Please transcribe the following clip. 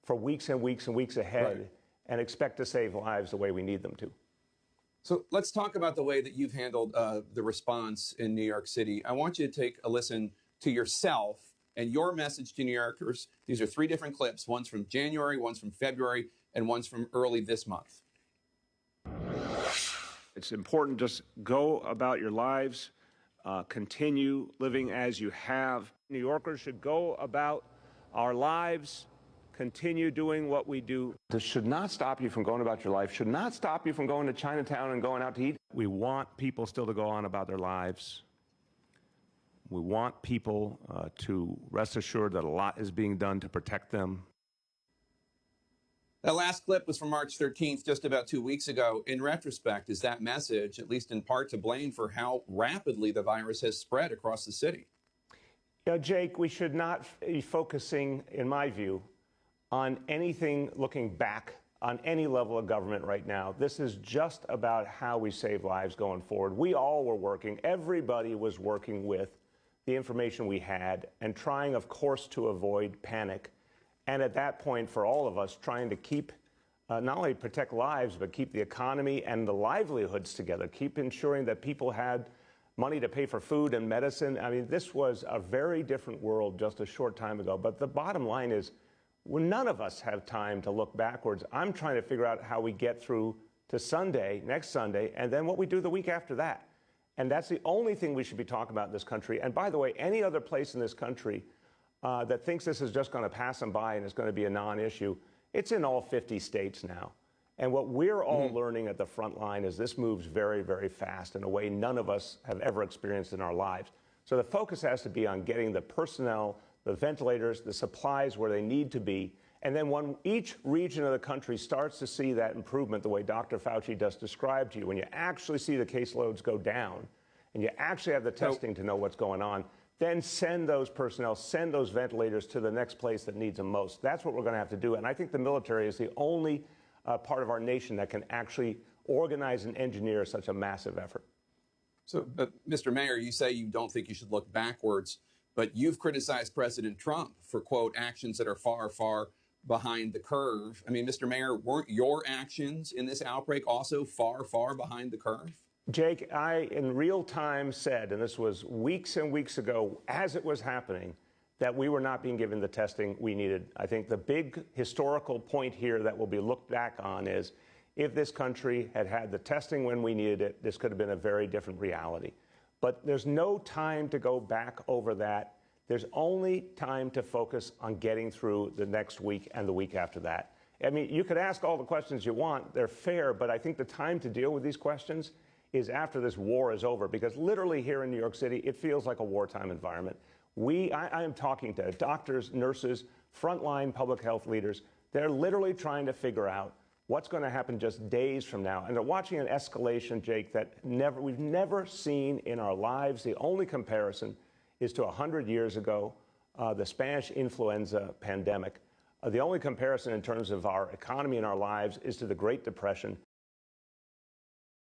for weeks and weeks and weeks ahead Right. and expect to save lives the way we need them to. So let's talk about the way that you've handled the response in New York City. I want you to take a listen to yourself and your message to New Yorkers. These are 3 different clips. One's from January, one's from February, and one's from early this month. It's important to just go about your lives, continue living as you have. New Yorkers should go about our lives, continue doing what we do. This should not stop you from going about your life, should not stop you from going to Chinatown and going out to eat. We want people still to go on about their lives. We want people to rest assured that a lot is being done to protect them. That last clip was from March 13th, just about 2 weeks ago. In retrospect, is that message, at least in part, to blame for how rapidly the virus has spread across the city? You know, Jake, we should not be focusing, in my view, on anything looking back on any level of government right now. This is just about how we save lives going forward. We all were working, everybody was working with the information we had and trying, of course, to avoid panic. And at that point, for all of us, trying to keep, not only protect lives, but keep the economy and the livelihoods together, keep ensuring that people had money to pay for food and medicine. I mean, this was a very different world just a short time ago. But the bottom line is, none of us have time to look backwards. I'm trying to figure out how we get through to Sunday, next Sunday, and then what we do the week after that. And that's the only thing we should be talking about in this country. And by the way, any other place in this country that thinks this is just going to pass them by and is going to be a non-issue, it's in all 50 states now. And what we're all learning at the front line is this moves very, very fast in a way none of us have ever experienced in our lives. So the focus has to be on getting the personnel, the ventilators, the supplies where they need to be. And then when each region of the country starts to see that improvement, the way Dr. Fauci just described to you, when you actually see the caseloads go down and you actually have the testing to know what's going on, then send those personnel, send those ventilators to the next place that needs them most. That's what we're going to have to do. And I think the military is the only part of our nation that can actually organize and engineer such a massive effort. So, Mr. Mayor, you say you don't think you should look backwards, but you've criticized President Trump for, quote, actions that are far, far behind the curve. I mean, Mr. Mayor, weren't your actions in this outbreak also far, far behind the curve? Jake, I in real time said, and this was weeks and weeks ago as it was happening, that we were not being given the testing we needed. I think the big historical point here that will be looked back on is if this country had had the testing when we needed it, this could have been a very different reality. But there's no time to go back over that. There's only time to focus on getting through the next week and the week after that. I mean, you could ask all the questions you want. They're fair, but I think the time to deal with these questions is after this war is over, because literally here in New York City, it feels like a wartime environment. I am talking to doctors, nurses, frontline public health leaders. They're literally trying to figure out what's going to happen just days from now. And they're watching an escalation, Jake, that we've never seen in our lives. The only comparison is to 100 years ago, the Spanish influenza pandemic. The only comparison in terms of our economy and our lives is to the Great Depression.